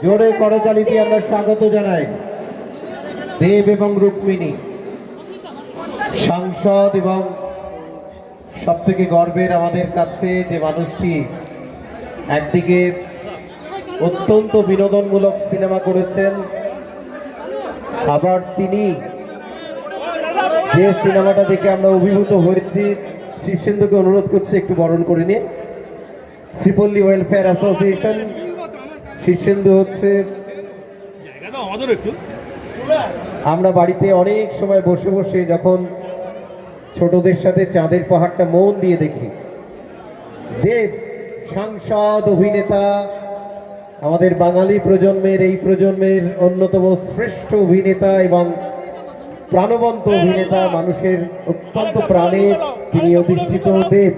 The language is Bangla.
জোরে করতালি দিয়ে আমরা স্বাগত জানাই দেব এবং রুক্মিণী সাংসদ এবং সবথেকে গর্বের আমাদের কাছে যে মানুষটি একদিকে অত্যন্ত বিনোদনমূলক সিনেমা করেছেন, আবার তিনি যে সিনেমাটা দেখে আমরা অভিভূত হয়েছি, শীর্ষেন্দুকে অনুরোধ করছি একটু বরণ করে নিয়ে। শ্রীপল্লী ওয়েলফেয়ার অ্যাসোসিয়েশন, শীর্ষেন্দু হচ্ছে আমরা বাড়িতে অনেক সময় বসে বসে যখন ছোটদের সাথে চাঁদের পাহাড়টা মন দিয়ে দেখি। দেব সাংসদ, অভিনেতা, আমাদের বাঙালি প্রজন্মের এই প্রজন্মের অন্যতম শ্রেষ্ঠ অভিনেতা এবং প্রাণবন্ত অভিনেতা, মানুষের অত্যন্ত প্রাণে তিনি অধিষ্ঠিত দেব।